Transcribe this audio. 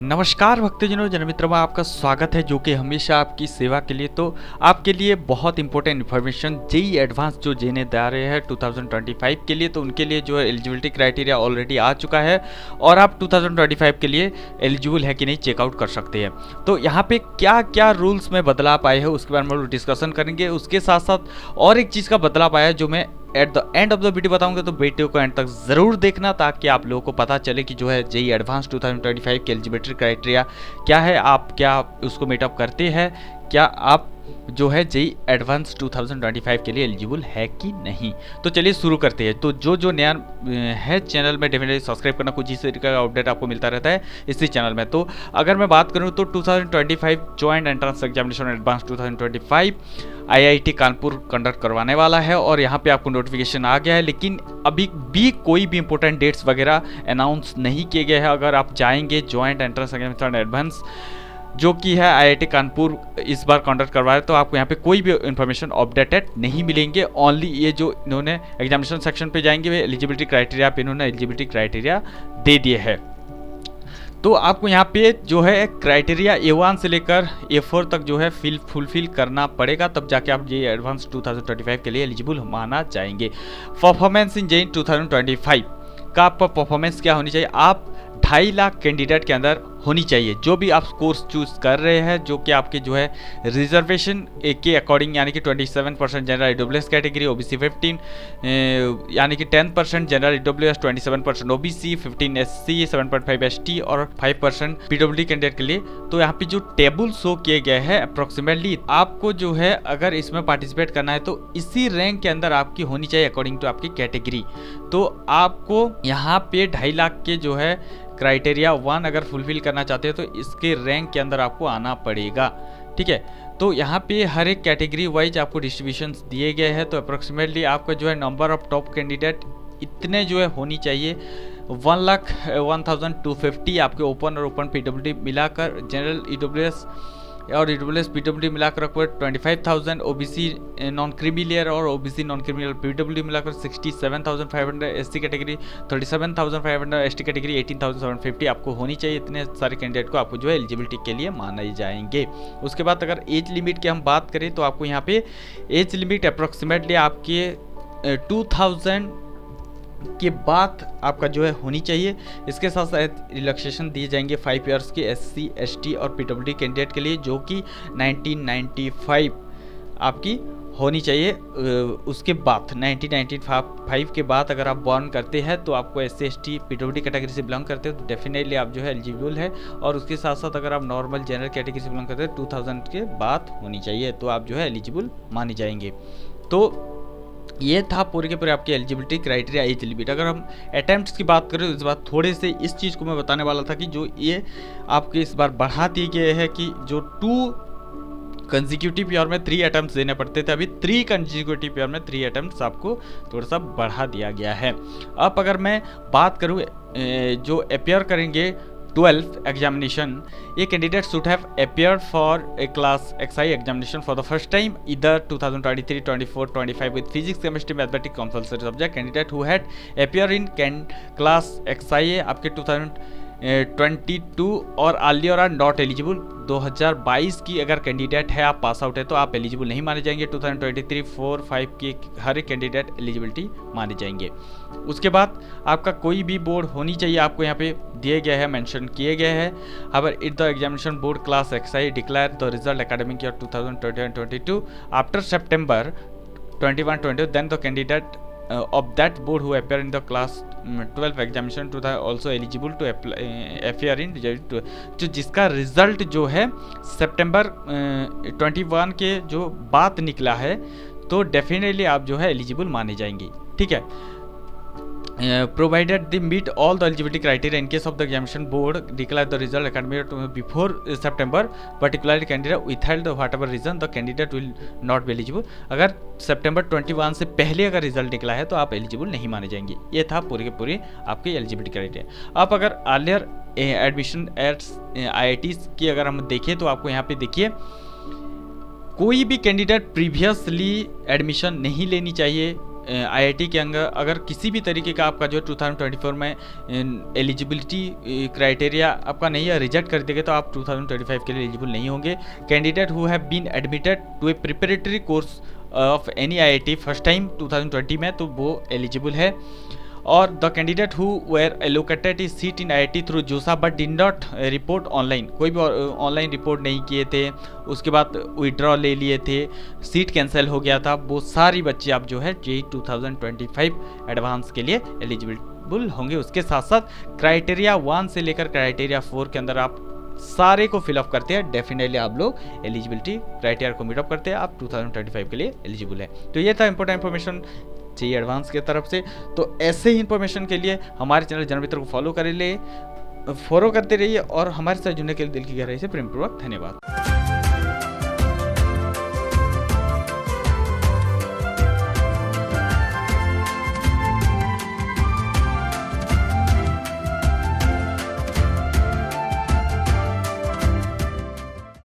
नमस्कार भक्तजनों, जनमित्रों में आपका स्वागत है जो कि हमेशा आपकी सेवा के लिए। तो आपके लिए बहुत इंपॉर्टेंट इन्फॉर्मेशन जेई एडवांस जो देने जा रहे हैं 2025 के लिए, तो उनके लिए जो है एलिजिबिलिटी क्राइटेरिया ऑलरेडी आ चुका है और आप 2025 के लिए एलिजिबल है कि नहीं चेकआउट कर सकते हैं। तो यहाँ पे क्या क्या रूल्स में बदलाव आए हैं उसके बारे में डिस्कशन करेंगे। उसके साथ साथ और एक चीज़ का बदलाव आया है जो मैं at the end of the video बताऊंगा, तो वीडियो को एंड तक ज़रूर देखना ताकि आप लोगों को पता चले कि जो है जेई एडवांस 2025 के एलिजिबिलिटी क्राइटेरिया क्या है, आप क्या उसको मीटअप करते हैं, क्या आप जो है जेई एडवांस 2025 के लिए एलिजिबल है कि नहीं। तो चलिए शुरू करते हैं। तो जो नया है चैनल में डेफिनेटली सब्सक्राइब करना, कुछ इस तरीके का अपडेट आपको मिलता रहता है इसी चैनल में। तो अगर मैं बात करूं तो 2025 joint entrance examination advance 2025 IIT Kanpur conduct करवाने वाला है और यहाँ पे आपको नोटिफिकेशन आ गया है, लेकिन अभी भी कोई भी इंपॉर्टेंट डेट्स वगैरह अनाउंस नहीं किए गए हैं। अगर आप जाएंगे जॉइंट एंट्रेंस एग्जामिनेशन एडवांस जो कि है आईआईटी कानपुर इस बार कंडक्ट करवा रहा है, तो आपको यहाँ पे कोई भी इन्फॉर्मेशन अपडेटेड नहीं मिलेंगे। ओनली ये जो इन्होंने एग्जामिनेशन सेक्शन पे जाएंगे वे एलिजिबिलिटी क्राइटेरिया पे इन्होंने एलिजिबिलिटी क्राइटेरिया दे दिए हैं। तो आपको यहाँ पे जो है क्राइटेरिया A1 से लेकर A4 तक जो है फुलफिल करना पड़ेगा, तब जाके आप ये एडवांस 2025 के लिए एलिजिबल माना जाएंगे। परफॉर्मेंस इन जेई 2025 का आपका परफॉर्मेंस क्या होनी चाहिए? आप 2.5 लाख कैंडिडेट के अंदर होनी चाहिए जो भी आप कोर्स चूज कर रहे हैं, जो कि आपके जो है रिजर्वेशन के अकॉर्डिंग, यानी कि 27% जनरल ईडब्ल्यूएस कैटेगरी, ओबीसी 15 यानी कि 10% general EWS, 27% OBC, 15 SC, 7.5 ST और 5% पीडब्ल्यूडी कैंडिडेट के लिए। तो यहाँ पे जो टेबल शो किए गए हैं अप्रोक्सीमेटली आपको जो है अगर इसमें पार्टिसिपेट करना है तो इसी रैंक के अंदर आपकी होनी चाहिए अकॉर्डिंग टू आपकी कैटेगरी। तो आपको यहाँ पे 2.5 लाख के जो है क्राइटेरिया 1 अगर फुलफिल करना चाहते हो तो इसके रैंक के अंदर आपको आना पड़ेगा, ठीक है। तो यहाँ पे हर एक कैटेगरी वाइज आपको डिस्ट्रीब्यूशन दिए गए हैं। तो अप्रोक्सीमेटली आपका जो है नंबर ऑफ टॉप कैंडिडेट इतने जो है होनी चाहिए 1,01,250 आपके ओपन और ओपन पीडब्ल्यूडी मिलाकर, जनरल ईडब्ल्यूएस और ईडब्ल्यूएस पीडब्ल्यूडी मिलाकर 25,000, ओबीसी नॉन क्रीमिलियर और ओबीसी नॉन क्रीमिलियर पीडब्ल्यूडी मिलाकर 67,500, एससी कैटेगरी 37,500, एसटी कैटेगरी 18,750 आपको होनी चाहिए। इतने सारे कैंडिडेट को आपको जो है एलिजिबिलिटी के लिए माने जाएंगे। उसके बाद अगर एज लिमिट की हम बात करें तो आपको यहाँ पे एज लिमिट अप्रोक्सीमेटली आपके 2000 के बाद आपका जो है होनी चाहिए। इसके साथ साथ रिलैक्सेशन दिए जाएंगे 5 इयर्स के एससी, एसटी और पीडब्ल्यूडी कैंडिडेट के लिए, जो कि 1995 आपकी होनी चाहिए। उसके बाद 1995 के बाद अगर आप बॉर्न करते हैं तो आपको एससी, एसटी, पीडब्ल्यूडी कैटेगरी से बिलोंग करते हो तो डेफिनेटली आप जो है एलिजिबल है। और उसके साथ साथ अगर आप नॉर्मल जनरल कैटेगरी से बिलोंग करते हैं 2000 के बाद होनी चाहिए, तो आप जो है एलिजिबल माने जाएंगे। तो ये था पूरे के पूरे आपके एलिजिबिलिटी क्राइटेरिया एज लिमिट। अगर हम अटेम्प्ट्स की बात करें तो इस बार थोड़े से इस चीज़ को मैं बताने वाला था कि जो ये आपके इस बार बढ़ा दिए गए हैं कि जो 2 कंसेक्यूटिव ईयर में 3 अटेम्प्ट्स देने पड़ते थे, अभी 3 कंसेक्यूटिव ईयर में 3 अटेम्प्ट्स आपको थोड़ा सा बढ़ा दिया गया है। अब अगर मैं बात करूँ जो अपेयर करेंगे 12th examination, a candidate should have appeared for a class XI examination for the first time either 2023, 24, 25 with physics, chemistry, mathematics compulsory subject. Candidate who had appeared in class XI आपके 2022 और earlier are not eligible. 2022 की अगर candidate है, आप pass out है तो आप eligible नहीं माने जाएंगे। 2023, 4, 5 के हर एक कैंडिडेट एलिजिबिलिटी माने जाएंगे। उसके बाद आपका कोई भी बोर्ड होनी चाहिए, आपको यहाँ पे दिए गए हैं, मेंशन किए गए हैं। अगर it the examination board class XI declare the result academic year 2021-22 after September 21-22, then the candidate of that board who appear in the class 12 examination to the also eligible to appear in जो जिसका result जो है सितंबर 21 के जो बात निकला है, तो डेफिनेटली आप जो है एलिजिबल माने जाएंगे, ठीक है। provided they meet all the eligibility criteria in case of the examination board declare the result academic before September, particularly candidate withheld whatever reason the candidate will not be eligible। अगर सितंबर 21 से पहले अगर result निकला है तो आप eligible नहीं माने जाएंगे। ये था पूरे के पूरे आपके एलिजिबिलिटी क्राइटेरिया। आप अगर अर्लियर एडमिशन एट IIT की अगर हम देखें तो आपको यहाँ पे देखिए कोई भी कैंडिडेट प्रीवियसली एडमिशन नहीं लेनी चाहिए आईआईटी के अंदर अगर किसी भी तरीके का आपका जो 2024 में एलिजिबिलिटी क्राइटेरिया आपका नहीं है, रिजेक्ट कर देंगे, तो आप 2025 के लिए एलिजिबल नहीं होंगे। Candidate who have been admitted to a preparatory course of any IIT first time 2020 में, तो वो एलिजिबल है। और the candidate who were allocated is seat in IIT through JoSAA but did not report online, कोई भी online report नहीं किए थे, उसके बाद विड्रॉ ले लिए थे, सीट कैंसिल हो गया था, वो सारी बच्चे आप जो है जेईई 2025 एडवांस के लिए एलिजिबल होंगे। उसके साथ साथ क्राइटेरिया 1 से लेकर क्राइटेरिया 4 के अंदर आप सारे को फिलअप करते हैं, डेफिनेटली आप लोग एलिजिबिलिटी क्राइटेरिया को मीटअप करते हैं, आप 2025 के लिए एलिजिबल है। तो ये था इंपॉर्टेंट इन्फॉर्मेशन जेईई एडवांस की तरफ से। तो ऐसे ही इन्फॉर्मेशन के लिए हमारे चैनल जनरल मित्र को फॉलो करते रहिए और हमारे साथ जुड़ने के लिए दिल की गहराई से प्रेमपूर्वक धन्यवाद।